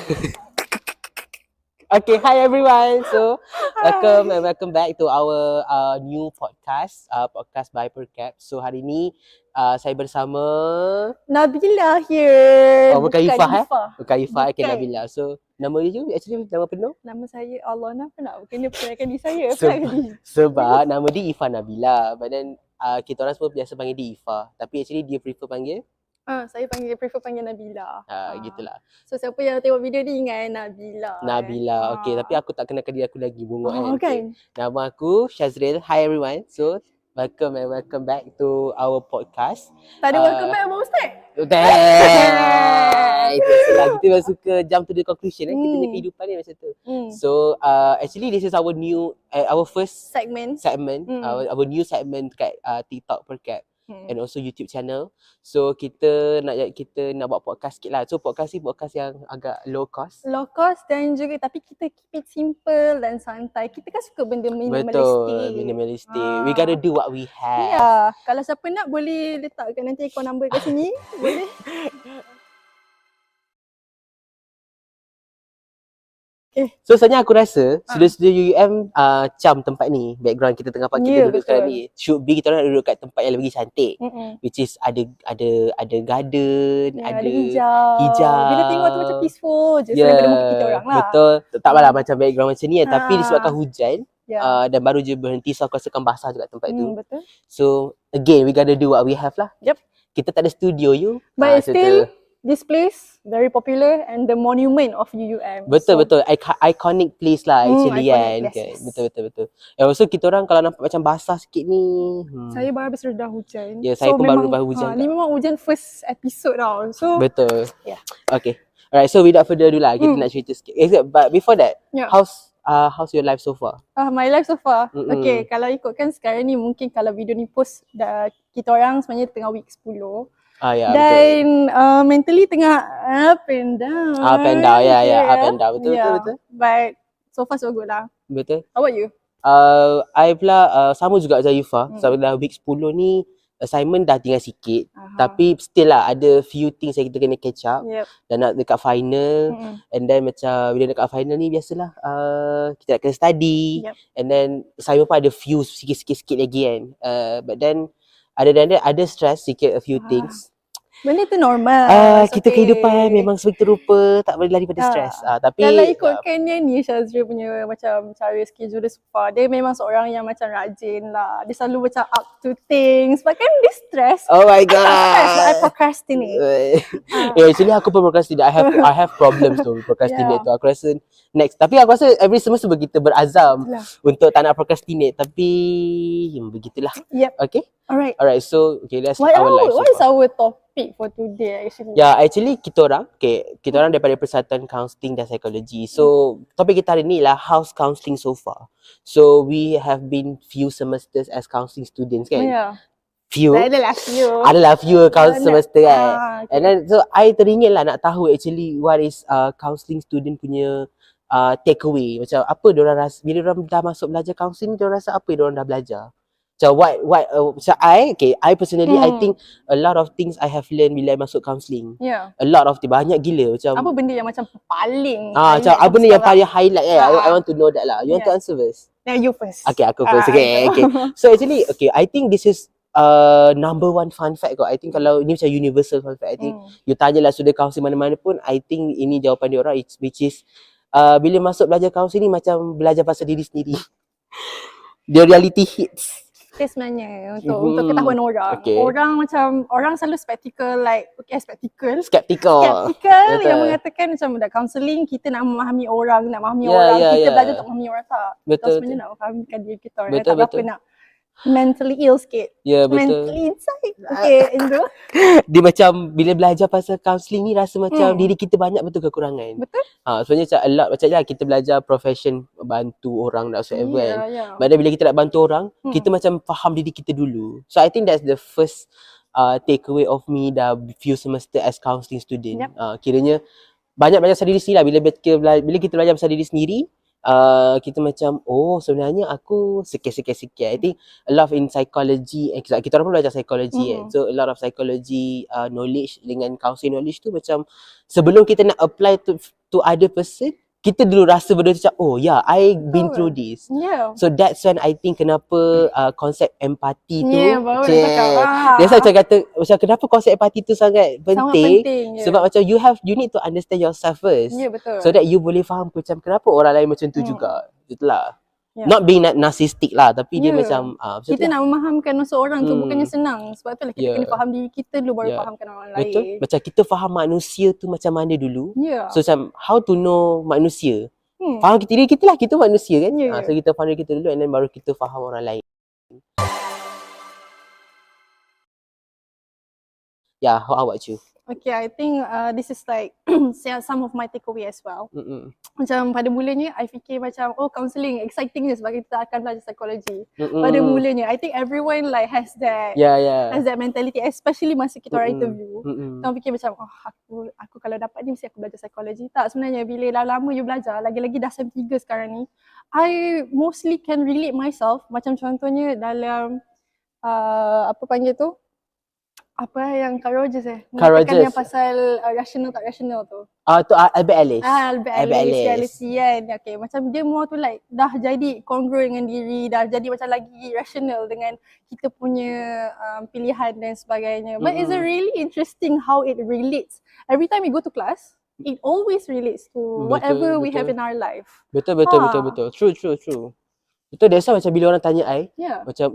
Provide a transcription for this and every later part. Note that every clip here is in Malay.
Okay, hi everyone. So, welcome back to our new podcast, podcast by Percap. So hari ni saya bersama Nabila here. bukan Ifah Bukan Ifah, okay, Bukan. Nabila. So, nama dia je actually nama penuh? Nama saya Allah Nafna. Bukan dia perkenalkan diri saya. Sebab nama dia Ifah Nabila. But then kita orang semua biasa panggil dia Ifah. Tapi actually dia prefer panggil Saya prefer panggil Nabila. gitulah. So siapa yang tengok video ni ingat Nabila. Nabila. Okay, tapi aku tak kenalkan diri aku lagi, bungok kan. Okay. Nama aku Shazril. Hi everyone. So, welcome back to our podcast. Tak ada welcome back Abang Ustaz. Itu salah. Kita memang suka jump to the conclusion. Kita punya kehidupan ni macam tu. So, actually this is our new, our first segment. Our new segment kat TikTok Percap. And also YouTube channel. So kita nak buat podcast sikit lah. So podcast ni podcast yang agak low cost Dan juga tapi kita keep it simple dan santai. Kita kan suka benda minimalistik. Betul, minimalistic. We gotta do what we have. Ya, kalau siapa nak boleh letakkan nanti account number kat sini. Boleh. So sebenarnya aku rasa studio UUM macam tempat ni, background kita tengah kita duduk sekarang ni, should be kita orang duduk kat tempat yang lebih cantik. Which is ada garden, ada hijau. Bila tengok tu macam peaceful je daripada muka kita orang lah. Betul. Tak apalah macam background macam ni tapi disebabkan hujan dan baru je berhenti, so aku rasakan basah juga tempat tu. Betul. So again we gotta do what we have lah. Yep. Kita tak ada studio But still this place very popular and the monument of UUM. Betul. Iconic place lah actually kan. Yes. Betul. And also kita orang kalau nampak macam basah sikit ni. Saya baru habis reda hujan. Ya, saya pun baru lepas hujan. Ni memang hujan first episode tau. So betul. Yeah. Okay. Alright, so without further ado lah, kita nak cerita sikit. But before that, how's your life so far? My life so far. Okay, kalau ikutkan sekarang ni mungkin kalau video ni post dah kita orang sebenarnya tengah week 10. Ya, dan mentally tengah up and down. Up and down, up and down. Betul. But so far so good lah. Betul. How about you? I pula sama juga macam Yufa. Sebab dah week 10 ni assignment dah tinggal sikit. Tapi still lah ada few things yang kita kena catch up. Dan nak dekat final. And then macam bila dekat final ni biasalah kita nak kena study. And then assignment pun ada few sikit-sikit lagi kan. But then ada stress sikit a few things. Benda tu normal. Kita kehidupan memang seperti rupa, tak boleh lari pada stres. Tapi kalau ikutkan yang ni Shazril punya macam cara schedule dia super, dia memang seorang yang macam rajin lah. Dia selalu macam up to things. But kan dia stress. Oh my god. I procrastinate. Actually aku pun procrastinate. I have problems tu procrastinate tu. Aku rasa next. Tapi aku rasa every semester kita berazam untuk tak nak procrastinate. Tapi begitulah. Okay. Alright. So let's our life. What is our topic for today actually? Actually kita orang daripada Persatuan Counselling dan Psikologi. So topik kita hari ni lah how's counselling so far. So we have been few semesters as counselling students kan. Adalah few semester kan. And then so I teringin lah nak tahu actually what is counselling student punya takeaway. Macam apa diorang rasa bila diorang dah masuk belajar counselling, diorang rasa apa diorang dah belajar. So so I personally I think a lot of things I have learned bila I masuk counselling. A lot of banyak gila macam apa benda yang macam paling macam apa benda yang paling highlight I want to know that lah. You want to answer first? You first. Okay, aku first. Okay. So actually I think this is number one fun fact kot. I think kalau ni macam universal fun fact. I think you tanyalah student counselling mana-mana pun, I think ini jawapan dia orang, which is bila masuk belajar counselling ni macam belajar pasal diri sendiri. The reality hits. Sebenarnya untuk ketahuan orang. Orang selalu skeptical yang mengatakan macam dah counselling kita nak memahami orang, kita belajar untuk memahami orang tak. Betul. Sebenarnya nak memfahamkan diri kita orang. Tak apa nak mentally ill sikit. Mentally inside. Itu. Dia macam bila belajar pasal counselling ni rasa macam diri kita banyak betul kekurangan. Betul. Sebenarnya macam a lot macam kita belajar profession bantu orang dan whatsoever kan. But bila kita nak bantu orang, kita macam faham diri kita dulu. So I think that's the first takeaway of me dah few semester as counselling student. Kiranya banyak pasal diri sendiri lah. Bila kita belajar pasal diri sendiri, kita macam sebenarnya aku sikit. I think a lot of in psychology, kita orang pun belajar psychology so a lot of psychology knowledge dengan counseling knowledge tu macam sebelum kita nak apply to other person, kita dulu rasa benda tu macam I been through this. So that's when I think kenapa konsep empati tu that's why macam kata macam kenapa konsep empati tu sangat penting. Sebab macam you need to understand yourself first. So that you boleh faham macam kenapa orang lain macam tu juga. Itulah. Not being narcissistic lah, tapi dia macam kita nak memahamkan seorang tu bukannya senang. Sebab tu lah kita kena faham diri kita dulu baru fahamkan orang lain. Betul. Macam kita faham manusia tu macam mana dulu. So macam how to know manusia. Faham diri kita lah, kita manusia kan. So kita faham diri kita dulu and then baru kita faham orang lain. How about you? Okay, I think this is like some of my takeaway as well. Macam pada mulanya, I fikir macam, counselling exciting je sebab kita akan belajar psikologi. Pada mulanya, I think everyone like has that has that mentality, especially masa kita orang interview. Kita fikir macam, aku kalau dapat ni mesti aku belajar psikologi. Tak, sebenarnya bila lama you belajar, lagi-lagi dah SEM 3 sekarang ni, I mostly can relate myself. Macam contohnya dalam, apa panggil tu? Apa yang Carl Rogers mengatakan yang pasal rational tak rational tu. Tu Albert Ellis. Albert Ellis kan. Okay, macam dia more tu like dah jadi congruent dengan diri, dah jadi macam lagi rational dengan kita punya pilihan dan sebagainya. But it's really interesting how it relates. Every time we go to class, it always relates to whatever we have in our life. Betul. True. Betul, that's why macam bila orang tanya macam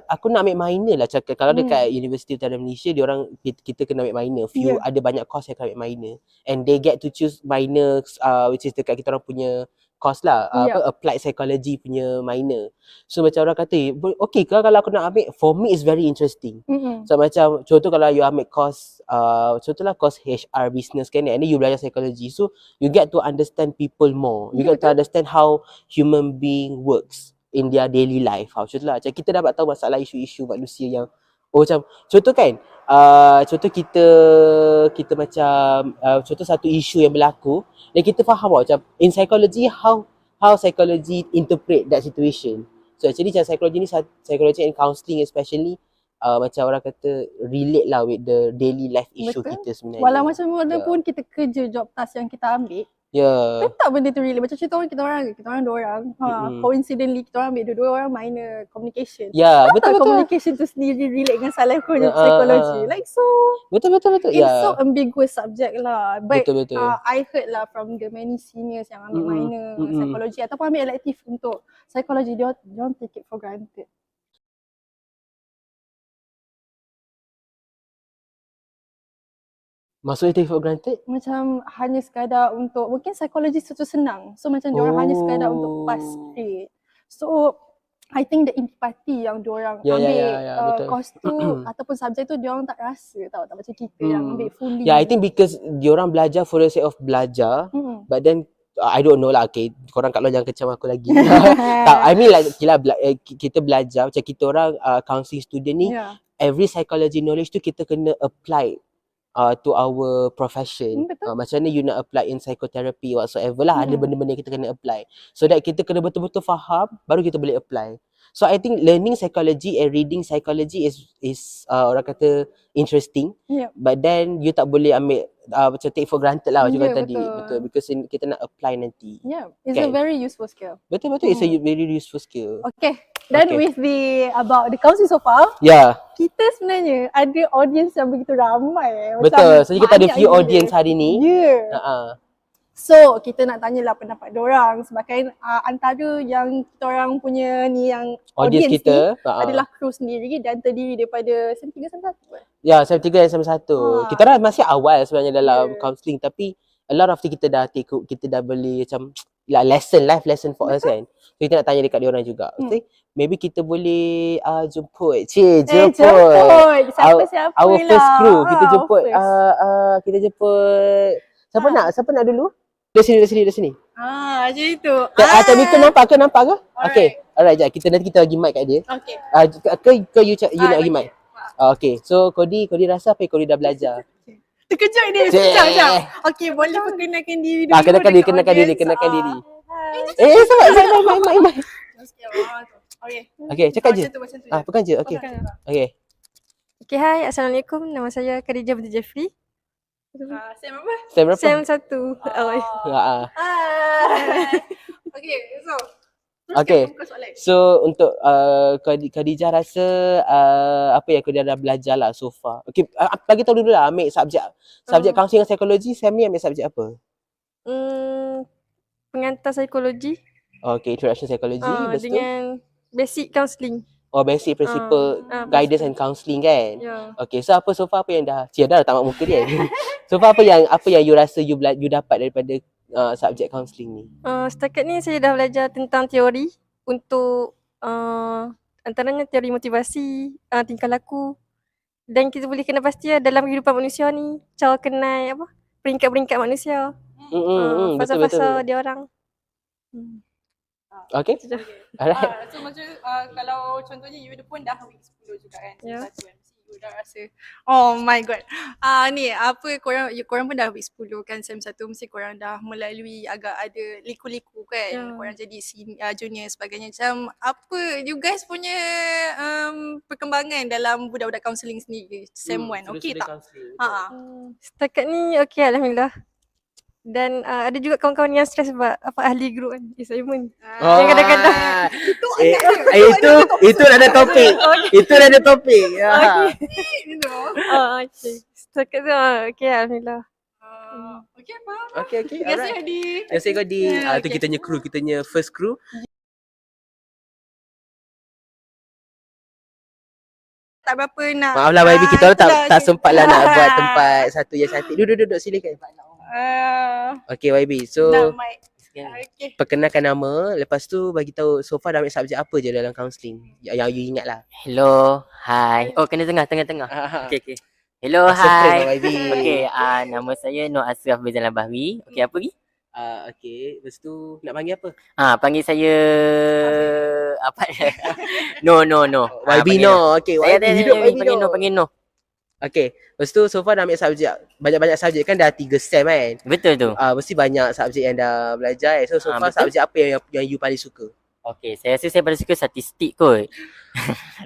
aku nak ambil minor lah. Cakap kalau dekat University of Malaysia, kita kena ambil minor. Ada banyak course yang akan ambil minor. And they get to choose minor which is dekat kita orang punya course lah, applied psychology punya minor. So macam orang kata, okay ke kalau aku nak ambil? For me it's very interesting. So macam contoh kalau you ambil course contohlah course HR business kan, and then you belajar psychology, so you get to understand people more. You get to understand how human being works in their daily life. Contohlah macam kita dapat tahu masalah isu-isu manusia yang macam contoh kan, contoh kita macam contoh satu isu yang berlaku dan kita faham macam in psychology how psychology interpret that situation. So actually macam psychology and counselling especially macam orang kata relate lah with the daily life issue kita sebenarnya. Walau macam mana pun kita kerja job task yang kita ambil, tetap benda tu relate. Macam contoh kita orang dua orang, coincidentally kita orang ambil dua orang minor communication. Betul. Communication tu sendiri relate dengan psychology. Like so betul. It's so ambiguous subject lah. But betul. I heard lah from the many seniors yang ambil minor psychology ataupun ambil elective untuk psychology, dia orang take it for granted. Maksudnya take for granted? Macam hanya sekadar untuk, mungkin psikologi tu senang. So macam diorang hanya sekadar untuk pass grade. So I think the empathy yang diorang ambil course tu ataupun subjek tu diorang tak rasa tau. Tak macam kita yang ambil fully. I think because diorang belajar for the sake of belajar. But then I don't know lah, okay, korang kat luar jangan kecam aku lagi. Tak, I mean like kita belajar macam kita orang counselling student ni, every psychology knowledge tu kita kena apply to our profession. Macam mana you nak apply in psychotherapy whatsoever lah, ada benda-benda yang kita kena apply. So that kita kena betul-betul faham baru kita boleh apply. So I think learning psychology and reading psychology is orang kata interesting. But then you tak boleh ambil macam take for granted lah macam tadi. Betul, because kita nak apply nanti. It's a very useful skill. Betul, it's a very useful skill. Okay, then with about the counselling so far, kita sebenarnya ada audience yang begitu ramai. Betul, so kita ada few audience hari ni. So kita nak tanyalah pendapat diorang sebabkan antara yang kita orang punya ni yang audience kita ni adalah kru sendiri dan terdiri daripada SEM 3 SEM 1. SEM 3 dan SEM 1. Kita orang masih awal sebenarnya dalam counselling, tapi a lot of kita dah boleh macam life lesson for us kan. So kita nak tanya dekat diorang juga. Okay? Maybe kita boleh jemput. Jemput. Siapa-siapa our first crew. Kita jemput Siapa nak dulu? Dari sini. Macam itu. Macam ni nampak ke? Okay. Alright, jap. Nanti kita bagi mic kat dia. Okay. Ke you nak bagi mic? Okay. So Kodi rasa apa yang Kodi dah belajar? Terkejut dia. Sekejap. Okay, boleh perkenalkan diri dulu. Kenalkan diri. Sabar, main. Okay, cakap je. Macam tu. Pegang je, okay. Okay, hai. Assalamualaikum. Nama saya Khadijah binti Jeffrey. Sem apa? Sem berapa? Sem 1. Okay, so untuk Khadijah rasa apa yang kau dah belajar lah so far. Okay, bagi tahu dulu lah, ambil subjek counselling dan psikologi, Sam ni ambil subjek apa? Pengantar psikologi. Okay, introduction psikologi. Dengan basic counselling. Oh, basic principle guidance and counselling kan? Yeah. Okay, so apa so far apa yang dah tamat muka dia kan? So far apa yang you rasa you dapat daripada subjek counselling ni? Setakat ni saya dah belajar tentang teori untuk antaranya teori motivasi, tingkah laku, dan kita boleh kena pasti dalam kehidupan manusia ni cara kenal peringkat-peringkat manusia. Fasa-fasa dia orang. Okay. Alright. So macam kalau contohnya you pun dah week 10 juga kan. Yeah. Satu kan. Mesti you dah rasa oh my god. Ni apa korang pun dah week 10 kan sem 1 mesti korang dah melalui agak ada liku-liku kan. Yeah. Korang jadi junior sebagainya. Macam apa you guys punya perkembangan dalam budak-budak counselling sendiri sem 1 okey tak? Setakat ni okey alhamdulillah. Dan ada juga kawan-kawan yang stres sebab ahli group kan assignment. Yang kadang-kadang itu ada topik. Itu ada topik. Okay. Setakat tu okey alhamdulillah. Okey apa? Okey. Terima kasih Hadi. Terima kasih Hadi. Tu kitanya crew, kitanya first crew. Tak berapa nak. Maaflah YB, kita orang tak sempat lah nak buat tempat satu yang cantik. Duduk silakan. Okay YB, so perkenalkan nama, lepas tu bagi tahu so far dah ambil subjek apa je dalam counselling yang you ingat lah. Hello, hi. Oh, kena tengah. Okay. Hello, hi. Okay, nama saya Nur Asraf Bezan Bahri. Okay, apa lagi? Okay, lepas tu nak panggil apa? Panggil saya apa? No. YB No. Okay, YB hidup YB No. Panggil No. Okay, lepas tu so far dah ambil subjek, banyak-banyak subjek kan, dah 3 sem kan? Betul tu. Mesti banyak subjek yang dah belajar kan? So far subjek apa yang you paling suka? Okay, saya rasa saya paling suka statistik kot.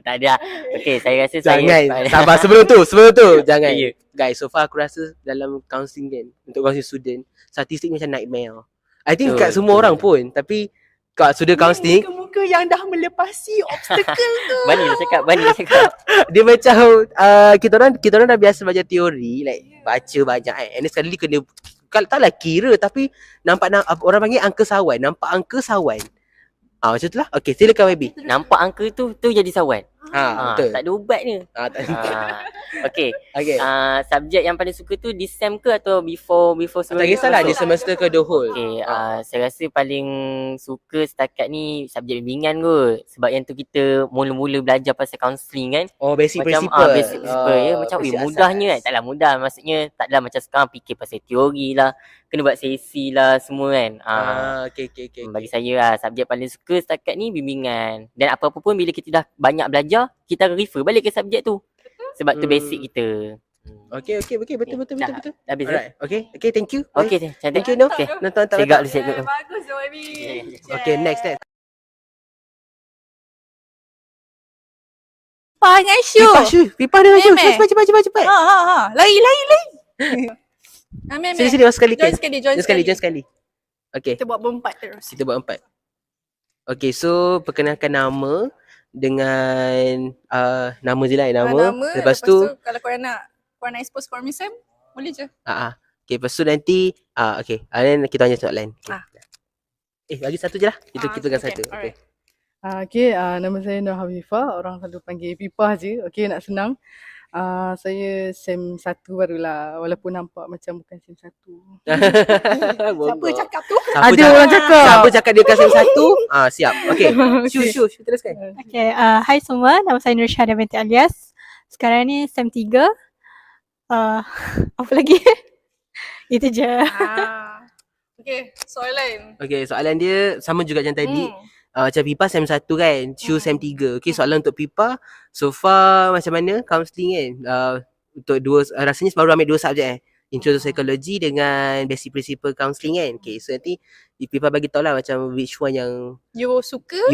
Tak ada. Okay, saya rasa jangan, sabar sebelum tu jangan. Guys, so far aku rasa dalam counselling kan, untuk counselling student, statistik macam nightmare. I think kat semua orang pun, tapi kat student counselling muka yang dah melepasi obstacle tu. Bani dia cakap. Dia macam kita orang dah biasa belajar teori, like baca banyak kan. And sekali kena taklah kira, tapi nampak orang panggil angka sawan, nampak angka sawan. Macam tu lah. Okay, silakan YB. Nampak angka tu jadi sawan. Betul. Tak ada ubatnya. Okay. Subjek yang paling suka tu di SEM ke atau before sebelum? Tak kisahlah di semester ke the whole. Okay, saya rasa paling suka setakat ni subjek bimbingan kot. Sebab yang tu kita mula-mula belajar pasal counselling kan. Oh, basic macam, principle. Basic principle ya. Macam mudahnya kan. Taklah mudah. Maksudnya taklah macam sekarang fikir pasal teori lah. Kena buat sesi lah semua kan. Okay. Bagi saya subjek paling suka setakat ni bimbingan. Dan apa-apa pun bila kita dah banyak belajar, kita akan refer balik ke subjek tu. Sebab tu basic kita. Okay, betul. Dah habis. Alright. Okay, thank you. Okay, thank you No. Okay. Nonton. Segak. Bagus YB. Okay, next. Pipa dengan Syu. Cepat. Lari. Sini masuk sekali. Join sekali. Okay. Kita buat berempat terus. Okay, so perkenalkan nama dengan nama je lah, nama. Lepas tu kalau korang nak expose korang misal, boleh je. Okay, lepas tu nanti okay, then kita tanya soalan. Bagi satu je lah. Kita dengan satu. Okay, nama saya Nur Hafifah. Orang selalu panggil Pipah je. Okay, nak senang. Saya SEM 1 barulah. Walaupun nampak macam bukan SEM 1. Siapa cakap tu? Ada orang cakap. Siapa cakap dia bukan SEM 1? Siap. Okay. Syu, teruskan. Okay, hai semua. Nama saya Nur Syahda binti Alias. Sekarang ni SEM 3. Apa lagi? Itu je. Okay, soalan. Okay, soalan dia sama juga macam tadi. Macam Pipa SEM 1 kan, Syu SEM 3. Okay, soalan untuk Pipa, so far macam mana counselling kan? Untuk rasanya baru ambil 2 subjek intro to psychology dengan basic principle counselling kan. Okay, so nanti Pipa bagi tahu lah macam which one yang You suka.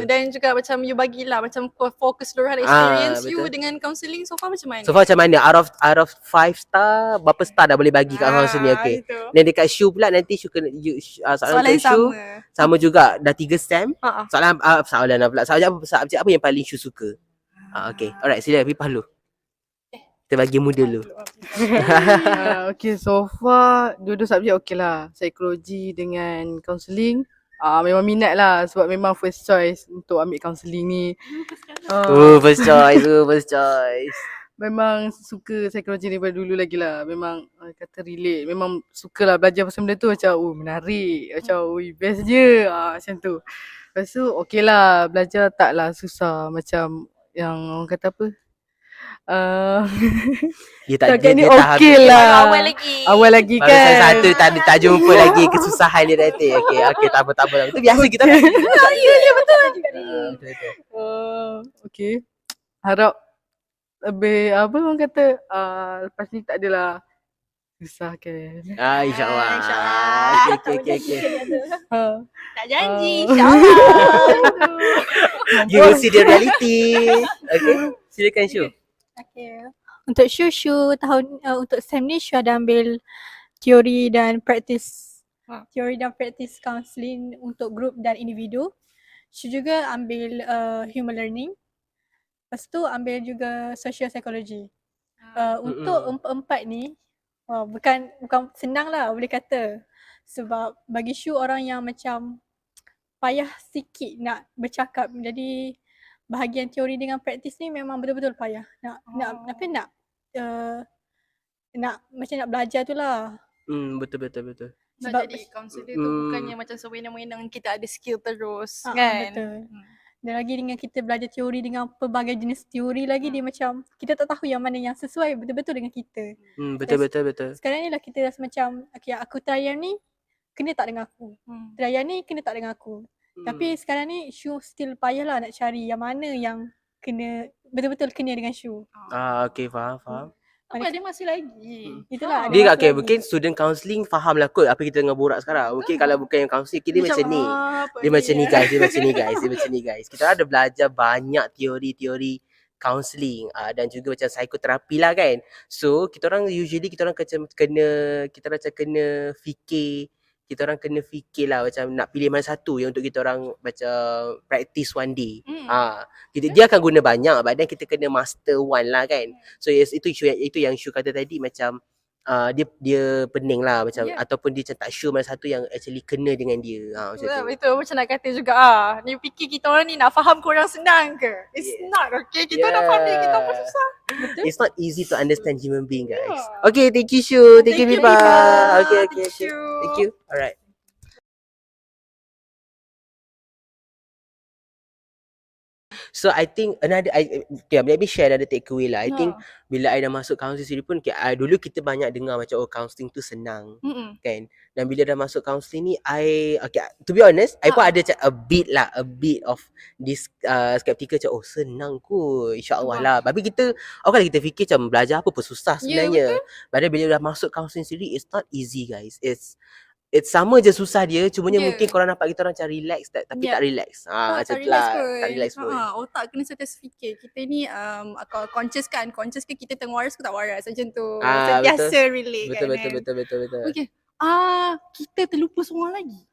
Dan juga macam you bagilah macam fokus keseluruhan experience you dengan counselling so far macam mana? So far macam mana? Out of 5 star, berapa star dah boleh bagi kat counselling? Okay. Dan dekat Shu pula nanti Shu kena soalan untuk Shu sama juga dah 3 STEM. Soalan pula. Subjek apa yang paling Shu suka? Okay. Alright, sila Pipa dulu. Kita bagi muda dulu. Okay, so far dua-dua subjek okey lah. Psikologi dengan counselling. Memang minat lah sebab memang first choice untuk ambil counselling ni. First choice. Memang suka psikologi daripada dulu lagi lah. Memang kata relate. Memang suka lah belajar pasal benda tu macam menarik. Macam best je. Macam tu. Lepas tu okey lah belajar taklah susah. Macam yang orang kata apa. Dia tak ni okey lah. Awal lagi kan. Baru satu tak jumpa lagi kesusahan dia nanti. Okay, tak apa. Itu biasa kita. Ya betul. Okay. Harap lebih apa orang kata lepas ni tak adalah susah kan. InsyaAllah. Okay. Tak janji. InsyaAllah. You will see the reality. Okay. Silakan Shu. Okay. Untuk Shu untuk SEM ni Shu ada ambil teori dan praktis counselling untuk grup dan individu. Shu juga ambil human learning. Lepas tu ambil juga social psychology. Untuk empat ni bukan senang lah boleh kata. Sebab bagi Shu orang yang macam payah sikit nak bercakap. Jadi bahagian teori dengan praktis ni memang betul-betul payah. Nak belajar tu lah. Betul. Sebab jadi counselor tu bukannya macam sewenang-wenang kita ada skill terus kan. Betul. Dan lagi dengan kita belajar teori dengan pelbagai jenis teori lagi dia macam kita tak tahu yang mana yang sesuai betul-betul dengan kita. Betul. Sekarang ni lah kita rasa macam okay, aku try yang ni kena tak dengan aku. Try yang ni kena tak dengan aku. Tapi sekarang ni Shu still payah lah nak cari yang mana yang kena betul-betul kena dengan Shu. Okay, faham. Apa dia masih lagi. Itulah. Dia okay, mungkin student counselling faham lah kot apa kita tengah borak sekarang. Mungkin kalau bukan yang counselling, dia macam ni. Dia macam ni guys. Kita ada belajar banyak teori-teori counselling dan juga macam psikoterapi lah kan. So, kita orang kena fikir lah macam nak pilih mana satu yang untuk kita orang macam practice one day. Dia akan guna banyak but then kita kena master one lah kan. So itu yang Shu kata tadi macam dia pening lah macam ataupun dia macam tak sure mana satu yang actually kena dengan dia. Macam tu. Betul macam nak kata juga ni fikir kita orang ni nak faham korang senang ke? It's not okay. Kita nak faham dia kita pun susah. Betul? It's not easy to understand human being guys. Okay, thank you Shu. Thank you Pipa. Okay. Thank you. Alright. So I think let me share another takeaway lah. I think bila I dah masuk counselling sendiri pun dulu kita banyak dengar macam counselling tu senang kan. Dan bila dah masuk counselling ni to be honest I pun ada a bit of this skeptical macam senang kot insya-Allah lah. Tapi kita kita fikir macam belajar apa pun susah sebenarnya. Padahal bila dah masuk counselling sendiri it's not easy guys. It's sama je susah dia, cumanya mungkin korang nampak kita orang macam relax tapi tak relax. Macam tu lah. Tak relax pun. Otak kena sentiasa fikir. Kita ni conscious ke kita tengah waras ke tak waras macam tu. Sentiasa relate kan. Betul. Okay. Kita terlupa seorang lagi.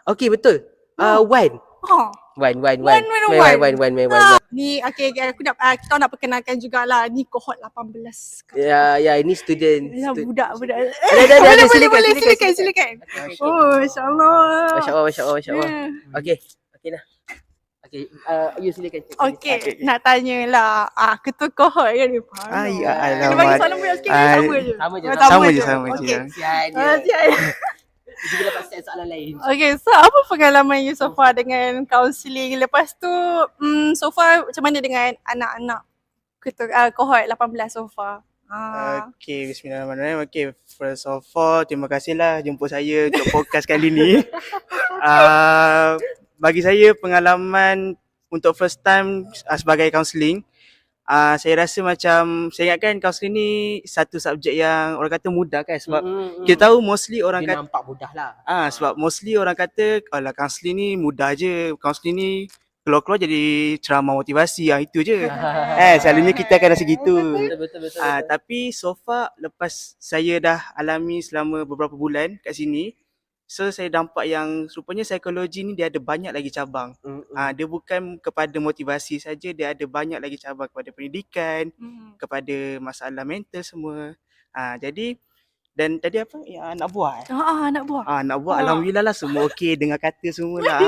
Okay betul. Wan. Ni kita nak perkenalkan jugalah. Ni cohort 18. Ya, ini student. Budak-budak. Silakan. Masya-Allah. Okay lah. Okay, you silakan. Okay, nak tanyalah. Ketua cohort kan ni. Alamak. Dia bagi soalan berat sikit Sama je. Kita dapat set soalan lain. Okay, so apa pengalaman you so far dengan counselling? Lepas tu, so far macam mana dengan anak-anak cohort 18 so far? Okay, bismillahirrahmanirrahim. Okay, first of all, terima kasihlah jemput saya untuk podcast kali ni. Bagi saya pengalaman untuk first time sebagai counselling, Saya rasa macam, saya ingatkan kaunseling ni satu subjek yang orang kata mudah kan, sebab kita tahu mostly orang dia kata nampak mudah lah. Sebab mostly orang kata alah kaunseling ni mudah je, kaunseling ni keluar-keluar jadi ceramah motivasi, itu je. Selalunya kita akan rasa gitu. Betul. Tapi so far lepas saya dah alami selama beberapa bulan kat sini, so saya nampak yang rupanya psikologi ni dia ada banyak lagi cabang. Dia bukan kepada motivasi saja, dia ada banyak lagi cabang kepada pendidikan, kepada masalah mental semua. Jadi dan tadi apa? Anak buah. Anak buah. Anak buah alhamdulillah lah semua okey, dengar kata semua lah.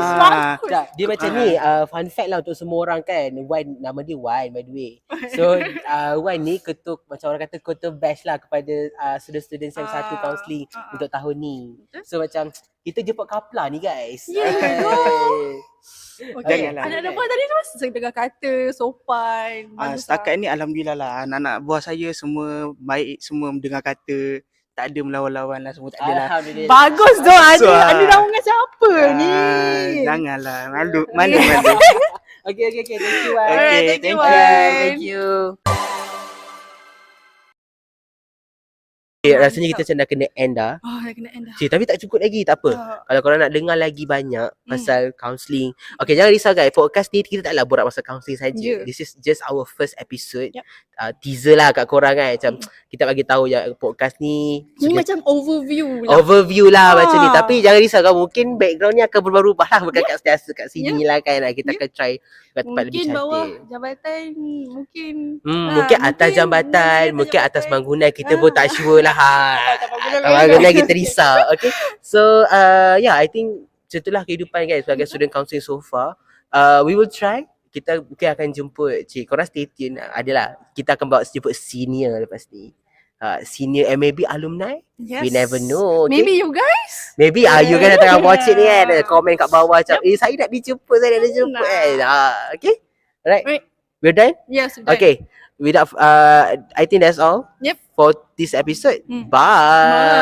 Dia macam ni, fun fact lah untuk semua orang kan. Wan, nama dia Wan by the way. So Wan ni ketua, macam orang kata ketua batch lah kepada student-student SEM 1 counselling untuk tahun ni. So macam kita jemput kapla ni guys. Okay. Anak buah tadi tu saya dengar kata sopan. Setakat ni alhamdulillah lah, anak-anak buah saya semua baik, semua mendengar kata, tak ada melawan-lawan lah, semua tak ada lah. Bagus tu, ada nama dengan siapa ni? Janganlah, malu. Okay, thank you Wan. Okay, thank you, Thank you. Rasanya kita macam dah kena end dah. Dah kena end dah. Tapi tak cukup lagi, tak apa. Kalau korang nak dengar lagi banyak pasal counselling. Okay, jangan risau guys. Podcast ni kita taklah borak pasal counselling saja. This is just our first episode. Teaser lah kat korang kan. Macam kita bagi tahu yang podcast ni macam overview lah. Overview lah macam ni. Tapi jangan risau kan, mungkin background ni akan berubah-ubah lah. Bukan kat setiasa kat sini lah kan. Kita akan try kat tempat lebih cantik. Mungkin bawah jabatan, mungkin mungkin atas jambatan, mungkin atas bangunan, kita pun tak sure lah. Bangunan kita risau. Okay. So I think macam itulah kehidupan guys sebagai student counselling so far. We will try. Kita mungkin akan jemput, korang stay tune. Adalah kita akan bawa jemput senior lepas ni. Senior and maybe alumni. We never know. Okay? Maybe you guys. Maybe you kan tengah watch it ni kan, komen kat bawah macam saya nak dijemput, saya nak dijemput kan. Okay. Alright. We're done? Yes, we're done. Okay. Without I think that's all. Yep. For this episode. Bye.